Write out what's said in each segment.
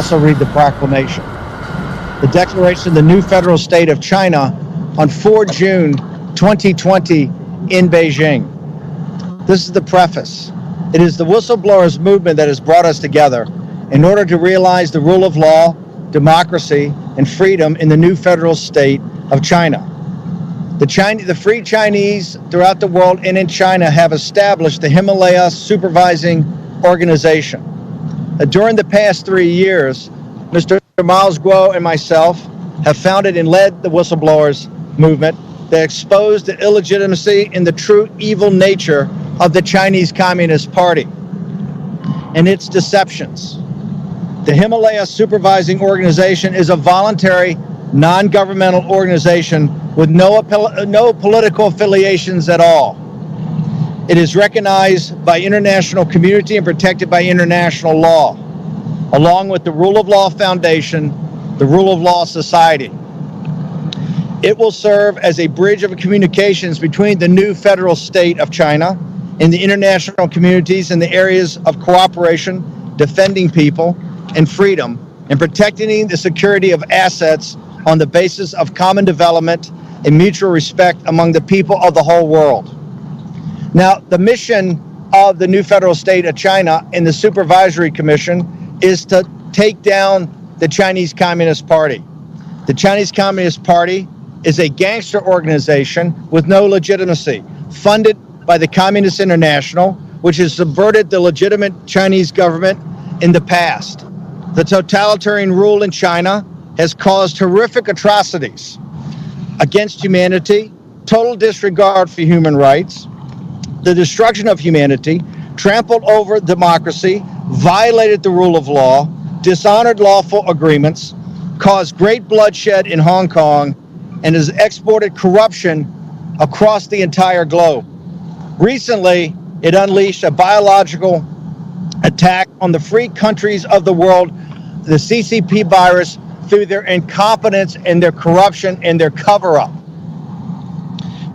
also read the proclamation. The declaration of the new federal state of China on 4 June 2020 in Beijing. This is the preface. It is the whistleblowers movement that has brought us together in order to realize the rule of law, democracy, and freedom in the new federal state of China. The free Chinese throughout the world and in China have established the Himalaya Supervisory Organization. During the past 3 years, Mr. Milesguo and myself have founded and led the whistleblowers movement that exposed the illegitimacy and the true evil nature of the Chinese Communist Party and its deceptions. The Himalaya Supervising Organization is a voluntary, non-governmental organization with no political affiliations at all. It is recognized by international community and protected by international law, along with the Rule of Law Foundation, the Rule of Law Society. It will serve as a bridge of communications between the new federal state of China and the international communities in the areas of cooperation, defending people and freedom, and protecting the security of assets on the basis of common development and mutual respect among the people of the whole world. Now, the mission of the new federal state of China and the Supervisory Commission is to take down the Chinese Communist Party. The Chinese Communist Party is a gangster organization with no legitimacy, funded by the Communist International, which has subverted the legitimate Chinese government in the past. The totalitarian rule in China has caused horrific atrocities against humanity, total disregard for human rights, the destruction of humanity, trampled over democracy, violated the rule of law, dishonored lawful agreements, caused great bloodshed in Hong Kong, and has exported corruption across the entire globe. Recently, it unleashed a biological attack on the free countries of the world, the CCP virus, through their incompetence and their corruption and their cover-up.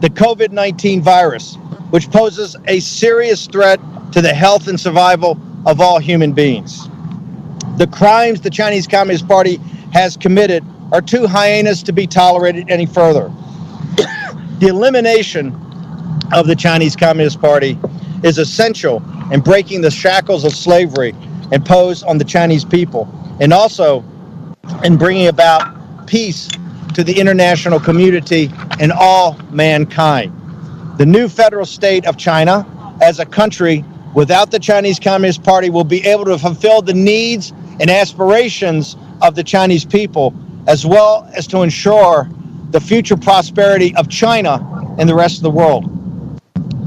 The COVID-19 virus, which poses a serious threat to the health and survival of all human beings. The crimes the Chinese Communist Party has committed are too heinous to be tolerated any further. The elimination of the Chinese Communist Party is essential in breaking the shackles of slavery imposed on the Chinese people, and also in bringing about peace to the international community and all mankind. The new federal state of China, as a country without the Chinese Communist Party, will be able to fulfill the needs and aspirations of the Chinese people, as well as to ensure the future prosperity of China and the rest of the world.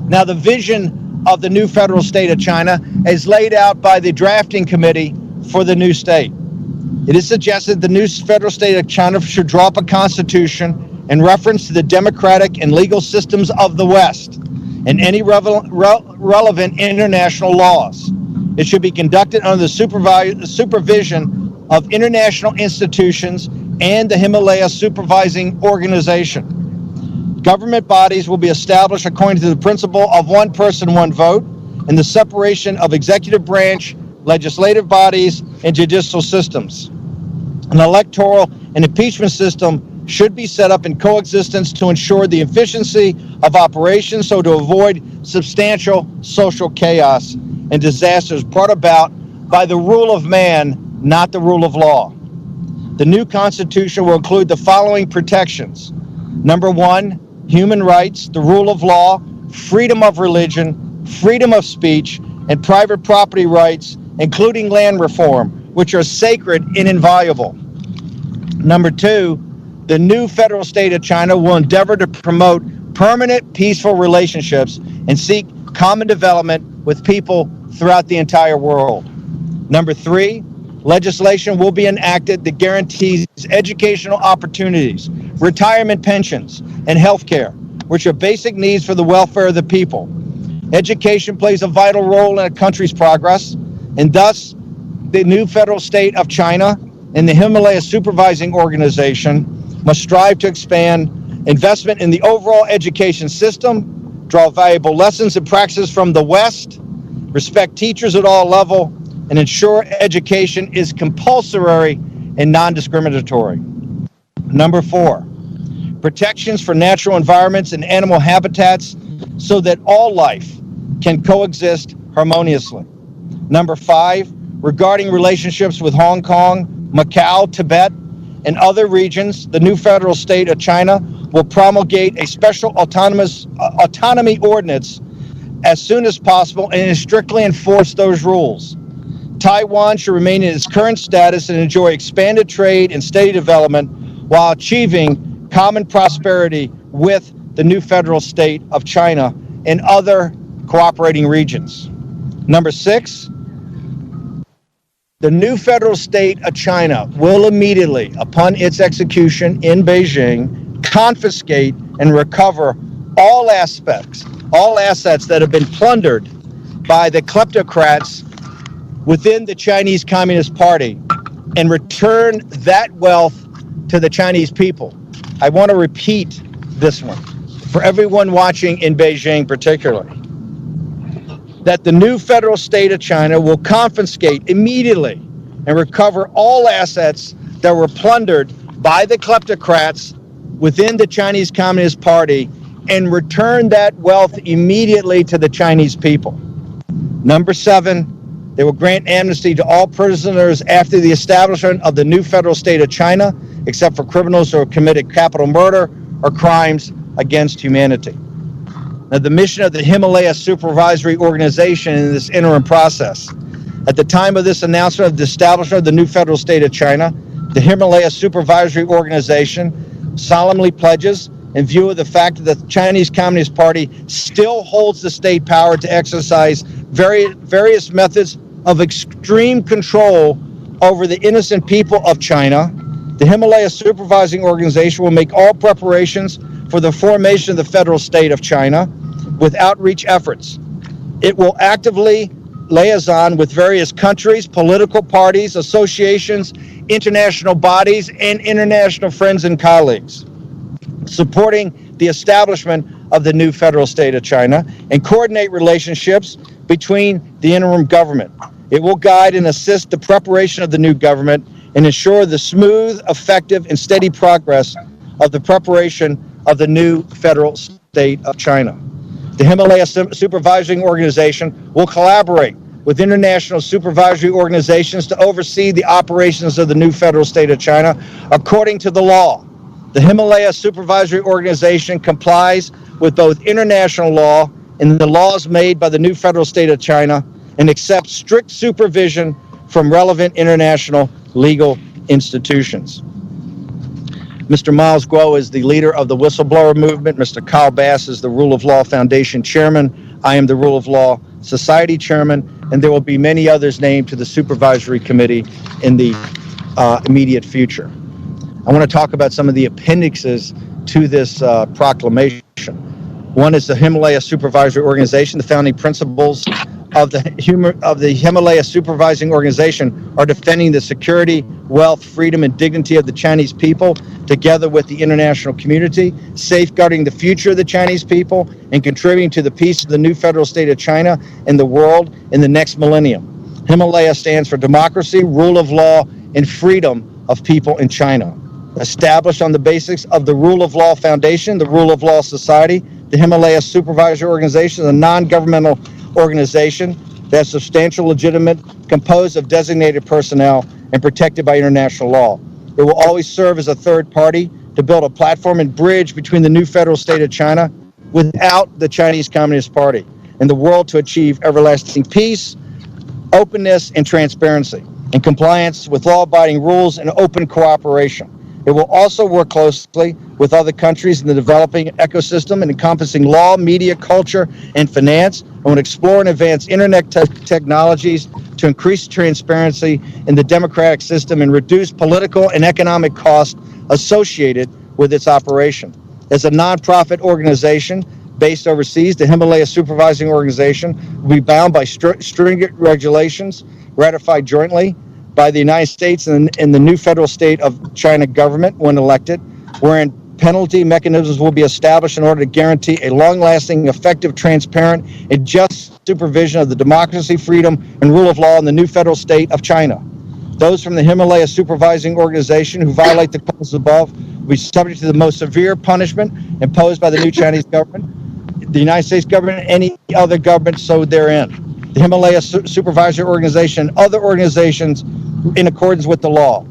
Now, the vision of the new federal state of China is laid out by the drafting committee for the new state. It is suggested the new federal state of China should draw up a constitution in reference to the democratic and legal systems of the West and any relevant international laws. It should be conducted under the supervision of international institutions and the Himalaya Supervising Organization. Government bodies will be established according to the principle of one person, one vote, and the separation of executive branch, legislative bodies, and judicial systems. An electoral and impeachment system should be set up in coexistence to ensure the efficiency of operations, so to avoid substantial social chaos and disasters brought about by the rule of man, not the rule of law. The new constitution will include the following protections. Number one, human rights, the rule of law, freedom of religion, freedom of speech, and private property rights, including land reform, which are sacred and inviolable. Number two, the new federal state of China will endeavor to promote permanent peaceful relationships and seek common development with people throughout the entire world. Number three, legislation will be enacted that guarantees educational opportunities, retirement pensions, and health care, which are basic needs for the welfare of the people. Education plays a vital role in a country's progress, and thus the new federal state of China and the Himalaya Supervising Organization must strive to expand investment in the overall education system, draw valuable lessons and practices from the West, respect teachers at all levels, and ensure education is compulsory and non-discriminatory. Number 4, protections for natural environments and animal habitats so that all life can coexist harmoniously. Number 5, regarding relationships with Hong Kong, Macau, Tibet, and other regions, the new federal state of China will promulgate a special autonomy ordinance as soon as possible and strictly enforce those rules. Taiwan should remain in its current status and enjoy expanded trade and steady development while achieving common prosperity with the new federal state of China and other cooperating regions. Number 6, the new federal state of China will immediately, upon its execution in Beijing, confiscate and recover all assets that have been plundered by the kleptocrats within the Chinese Communist Party and return that wealth to the Chinese people. I want to repeat this one for everyone watching in Beijing particularly, that the new federal state of China will confiscate immediately and recover all assets that were plundered by the kleptocrats within the Chinese Communist Party and return that wealth immediately to the Chinese people. Number 7, they will grant amnesty to all prisoners after the establishment of the new federal state of China, except for criminals who have committed capital murder or crimes against humanity. Now, the mission of the Himalaya Supervisory Organization in this interim process. At the time of this announcement of the establishment of the new federal state of China, the Himalaya Supervisory Organization solemnly pledges, in view of the fact that the Chinese Communist Party still holds the state power to exercise various methods of extreme control over the innocent people of China, the Himalaya Supervising Organization will make all preparations for the formation of the federal state of China with outreach efforts. It will actively liaison with various countries, political parties, associations, international bodies, and international friends and colleagues, supporting the establishment of the new federal state of China and coordinate relationships between the interim government. It will guide and assist the preparation of the new government and ensure the smooth, effective, and steady progress of the preparation of the new federal state of China. The Himalaya Supervisory Organization will collaborate with international supervisory organizations to oversee the operations of the new federal state of China according to the law. The Himalaya Supervisory Organization complies with both international law and the laws made by the new federal state of China and accepts strict supervision from relevant international legal institutions. Mr. Milesguo is the leader of the whistleblower movement. Mr. Kyle Bass is the Rule of Law Foundation chairman. I am the Rule of Law Society chairman, and there will be many others named to the supervisory committee in the immediate future. I want to talk about some of the appendixes to this proclamation. One is the Himalaya Supervisory Organization. The founding principles of the Himalaya Supervising Organization are defending the security, wealth, freedom, and dignity of the Chinese people, together with the international community, safeguarding the future of the Chinese people, and contributing to the peace of the new federal state of China and the world in the next millennium. Himalaya stands for democracy, rule of law, and freedom of people in China. Established on the basics of the Rule of Law Foundation, the Rule of Law Society, the Himalaya Supervisory Organization is a non-governmental organization that has substantial legitimate, composed of designated personnel, and protected by international law. It will always serve as a third party to build a platform and bridge between the new federal state of China without the Chinese Communist Party and the world to achieve everlasting peace, openness, and transparency, in compliance with law-abiding rules and open cooperation. It will also work closely with other countries in the developing ecosystem and encompassing law, media, culture, and finance, and will explore and advance internet technologies to increase transparency in the democratic system and reduce political and economic costs associated with its operation. As a nonprofit organization based overseas, the Himalaya Supervising Organization will be bound by stringent regulations ratified jointly by the United States and the new federal state of China government when elected, wherein penalty mechanisms will be established in order to guarantee a long-lasting, effective, transparent, and just supervision of the democracy, freedom, and rule of law in the new federal state of China. Those from the Himalaya Supervisory Organization who violate the clauses above will be subject to the most severe punishment imposed by the new Chinese government, the United States government, and any other government so therein. The Himalaya Supervisory Organization and other organizations in accordance with the law.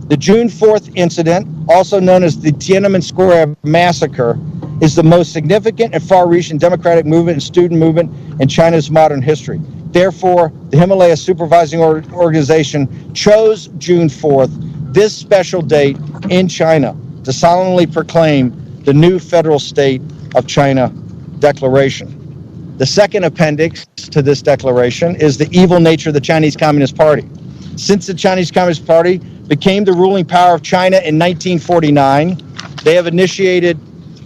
The June 4th incident, also known as the Tiananmen Square massacre, is the most significant and far-reaching democratic movement and student movement in China's modern history. Therefore, the Himalaya Supervising Organization chose June 4th, this special date in China, to solemnly proclaim the new federal state of China declaration. The second appendix to this declaration is the evil nature of the Chinese Communist Party. Since the Chinese Communist Party became the ruling power of China in 1949, they have initiated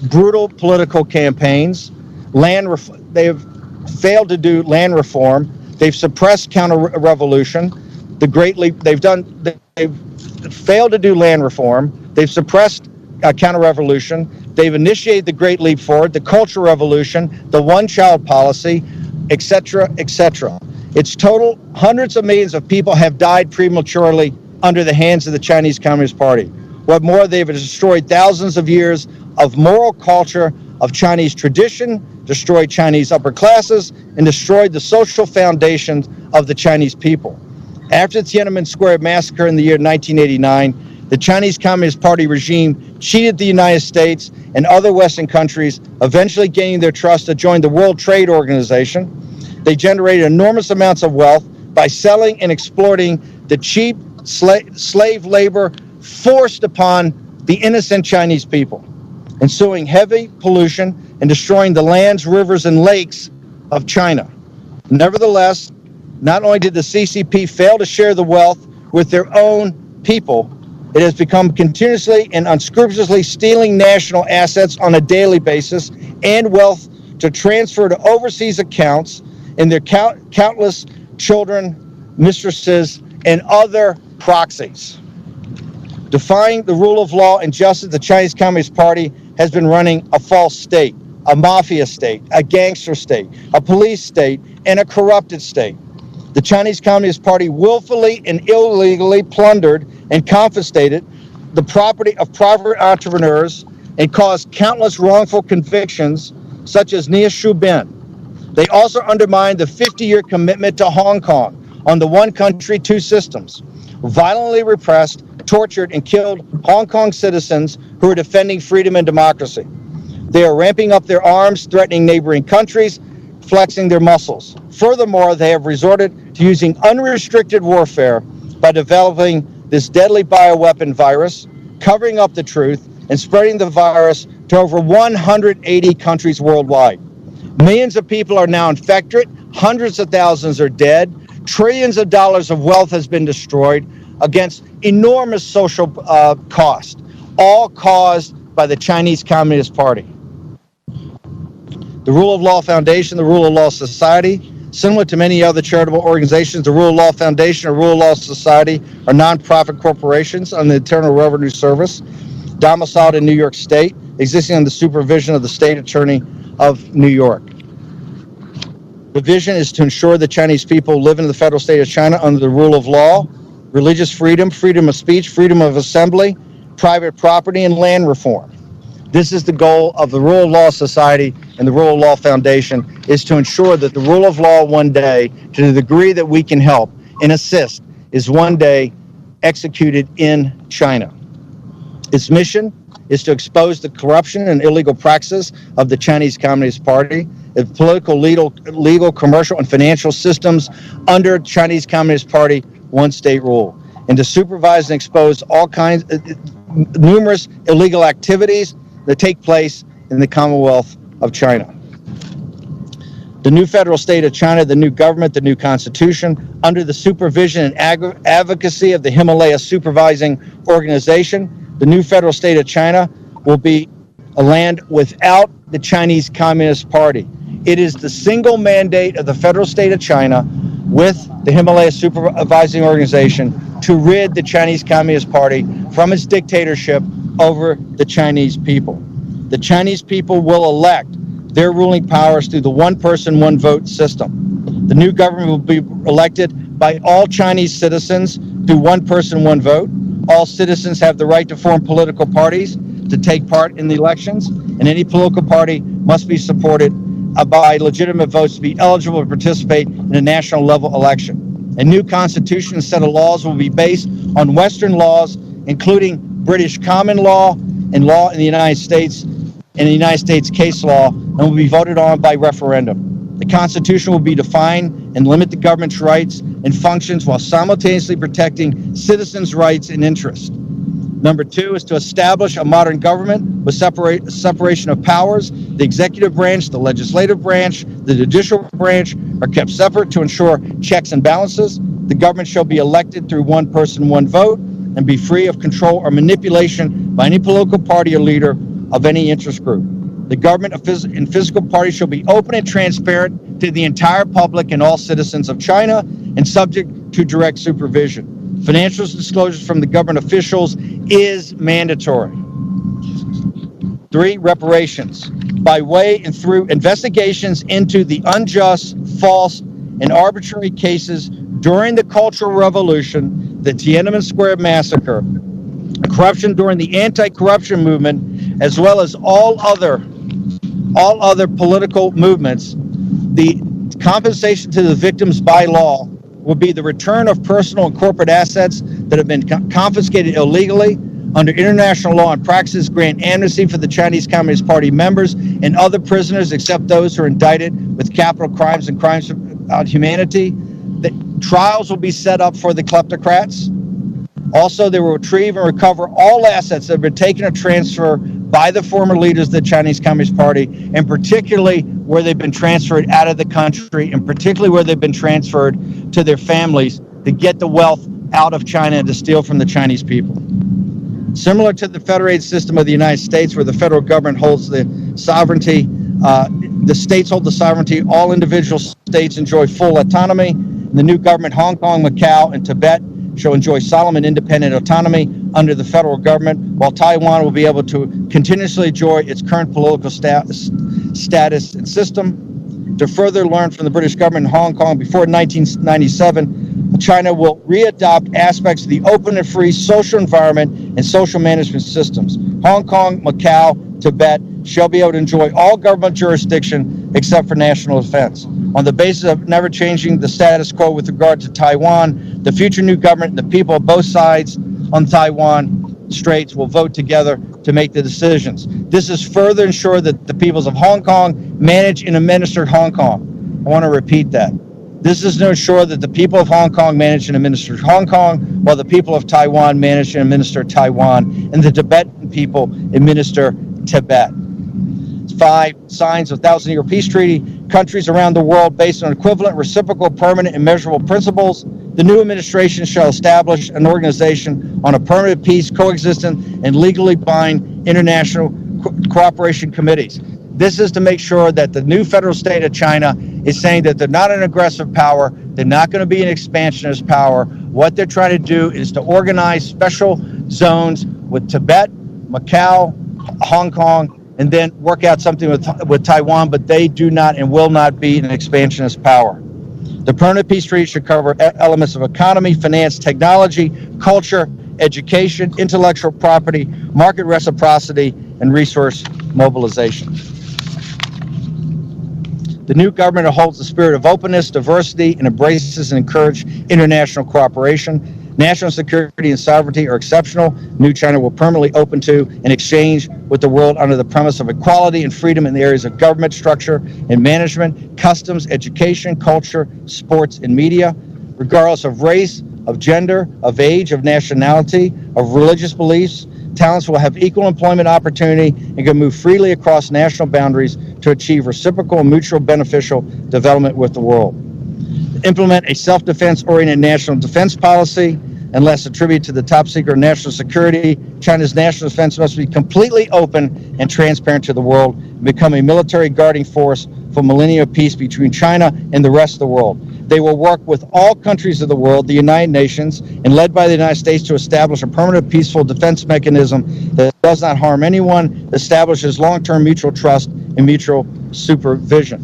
brutal political campaigns. They have failed to do land reform. They've suppressed counter-revolution. They've failed to do land reform. They've suppressed counter-revolution. They've initiated the Great Leap Forward, the Cultural Revolution, the one-child policy, etc., etc. It's total, hundreds of millions of people have died prematurely under the hands of the Chinese Communist Party. What more, they've destroyed thousands of years of moral culture, of Chinese tradition, destroyed Chinese upper classes, and destroyed the social foundations of the Chinese people. After the Tiananmen Square massacre in the year 1989, the Chinese Communist Party regime cheated the United States and other Western countries, eventually gaining their trust to join the World Trade Organization. They generated enormous amounts of wealth by selling and exploiting the cheap slave labor forced upon the innocent Chinese people, ensuing heavy pollution and destroying the lands, rivers, and lakes of China. Nevertheless, not only did the CCP fail to share the wealth with their own people, it has become continuously and unscrupulously stealing national assets on a daily basis and wealth to transfer to overseas accounts in their countless children, mistresses, and other proxies. Defying the rule of law and justice, the Chinese Communist Party has been running a false state, a mafia state, a gangster state, a police state, and a corrupted state. The Chinese Communist Party willfully and illegally plundered and confiscated the property of private entrepreneurs and caused countless wrongful convictions, such as Nya Federala. They also undermined the 50-year commitment to Hong Kong on the one country, two systems, violently repressed, tortured, and killed Hong Kong citizens who are defending freedom and democracy. They are ramping up their arms, threatening neighboring countries, flexing their muscles. Furthermore, they have resorted to using unrestricted warfare by developing this deadly bioweapon virus, covering up the truth, and spreading the virus to over 180 countries worldwide. Millions of people are now infected, hundreds of thousands are dead, trillions of dollars of wealth has been destroyed against enormous social cost, all caused by the Chinese Communist Party. The Rule of Law Foundation, the Rule of Law Society, similar to many other charitable organizations, the Rule of Law Foundation or Rule of Law Society are nonprofit corporations under the Internal Revenue Service, domiciled in New York State, existing under the supervision of the State Attorney of New York. The vision is to ensure the Chinese people live in the federal state of China under the rule of law, religious freedom, freedom of speech, freedom of assembly, private property, and land reform. This is the goal of the Rule of Law Society and the Rule of Law Foundation, is to ensure that the rule of law one day, to the degree that we can help and assist, is one day executed in China. Its mission is to expose the corruption and illegal practices of the Chinese Communist Party, the political, legal, commercial, and financial systems under Chinese Communist Party one-state rule, and to supervise and expose all kinds, numerous illegal activities that take place in the Commonwealth of China. The new federal state of China, the new government, the new constitution, under the supervision and advocacy of the Himalaya Supervising Organization, the new federal state of China will be a land without the Chinese Communist Party. It is the single mandate of the federal state of China with the Himalaya Supervising Organization to rid the Chinese Communist Party from its dictatorship over the Chinese people. The Chinese people will elect their ruling powers through the one person, one vote system. The new government will be elected by all Chinese citizens through one person, one vote. All citizens have the right to form political parties to take part in the elections, and any political party must be supported by legitimate votes to be eligible to participate in a national level election. A new constitution and set of laws will be based on Western laws, including British common law and law in the United States and the United States case law, and will be voted on by referendum. The Constitution will be defined and limit the government's rights and functions while simultaneously protecting citizens' rights and interests. Number two is to establish a modern government with separation of powers. The executive branch, the legislative branch, the judicial branch are kept separate to ensure checks and balances. The government shall be elected through one person, one vote, and be free of control or manipulation by any political party or leader of any interest group. The government and physical parties shall be open and transparent to the entire public and all citizens of China and subject to direct supervision. Financial disclosures from the government officials is mandatory. 3, reparations. By way and through investigations into the unjust, false, and arbitrary cases during the Cultural Revolution, the Tiananmen Square massacre, corruption during the anti-corruption movement, as well as all other political movements, the compensation to the victims by law will be the return of personal and corporate assets that have been confiscated illegally under international law and practices, grant amnesty for the Chinese Communist Party members and other prisoners except those who are indicted with capital crimes and crimes of humanity. The trials will be set up for the kleptocrats. Also, they will retrieve and recover all assets that have been taken or transferred by the former leaders of the Chinese Communist Party, and particularly where they've been transferred out of the country, and particularly where they've been transferred to their families to get the wealth out of China and to steal from the Chinese people. Similar to the federated system of the United States, where the federal government holds the sovereignty, the states hold the sovereignty, all individual states enjoy full autonomy. The new government, Hong Kong, Macau, and Tibet shall enjoy solemn and independent autonomy under the federal government, while Taiwan will be able to continuously enjoy its current political status and system. To further learn from the British government in Hong Kong, before 1997, China will readopt aspects of the open and free social environment and social management systems. Hong Kong, Macau, Tibet shall be able to enjoy all government jurisdiction except for national defense. On the basis of never changing the status quo with regard to Taiwan, the future new government and the people of both sides on Taiwan Straits will vote together to make the decisions. This is further ensure that the peoples of Hong Kong manage and administer Hong Kong. I want to repeat that. This is to ensure that the people of Hong Kong manage and administer Hong Kong, while the people of Taiwan manage and administer Taiwan, and the Tibetan people administer Tibet. 5, signs of 1,000-year peace treaty. Countries around the world based on equivalent, reciprocal, permanent, and measurable principles. The new administration shall establish an organization on a permanent peace, coexistence, and legally bind international cooperation committees. This is to make sure that the new federal state of China is saying that they're not an aggressive power, they're not going to be an expansionist power. What they're trying to do is to organize special zones with Tibet, Macau, Hong Kong, and then work out something with Taiwan, but they do not and will not be an expansionist power. The permanent peace treaty should cover elements of economy, finance, technology, culture, education, intellectual property, market reciprocity, and resource mobilization. The new government holds the spirit of openness, diversity, and embraces and encourages international cooperation. National security and sovereignty are exceptional. New China will permanently open to and exchange with the world under the premise of equality and freedom in the areas of government structure and management, customs, education, culture, sports, and media, regardless of race, of gender, of age, of nationality, of religious beliefs. Talents will have equal employment opportunity and can move freely across national boundaries to achieve reciprocal and mutual beneficial development with the world. Implement a self-defense-oriented national defense policy. Unless attributed to the top secret national security, China's national defense must be completely open and transparent to the world and become a military guarding force for millennium of peace between China and the rest of the world. They will work with all countries of the world, the United Nations, and led by the United States to establish a permanent peaceful defense mechanism that does not harm anyone, establishes long-term mutual trust and mutual supervision.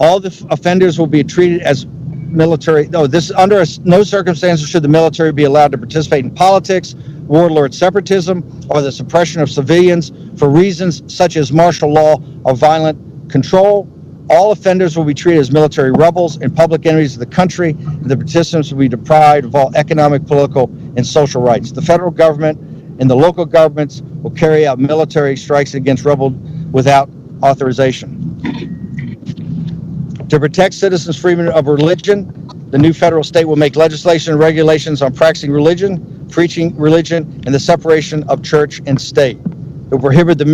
All the offenders will be treated as military. Under no circumstances should the military be allowed to participate in politics, warlord separatism, or the suppression of civilians for reasons such as martial law or violent control. All offenders will be treated as military rebels and public enemies of the country, and the participants will be deprived of all economic, political, and social rights. The federal government and the local governments will carry out military strikes against rebels without authorization. To protect citizens' freedom of religion, the new federal state will make legislation and regulations on practicing religion, preaching religion, and the separation of church and state. It will prohibit the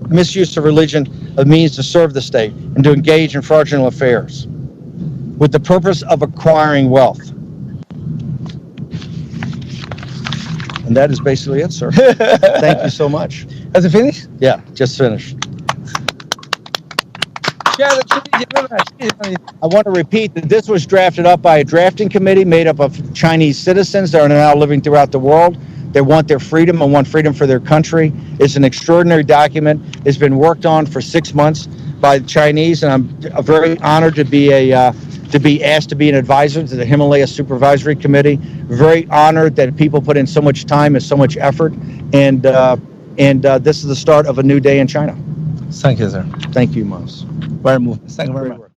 misuse of religion as a means to serve the state and to engage in fraudulent affairs with the purpose of acquiring wealth. And that is basically it, sir. Thank you so much. Has it finished? Yeah, just finished. I want to repeat that this was drafted up by a drafting committee made up of Chinese citizens that are now living throughout the world. They want their freedom and want freedom for their country. It's an extraordinary document. It's been worked on for 6 months by the Chinese, and I'm very honored to be asked to be an advisor to the Himalaya Supervisory Committee. Very honored that people put in so much time and so much effort, and this is the start of a new day in China. Thank you, sir. Thank you, Ms. Very moving. Thank you very much.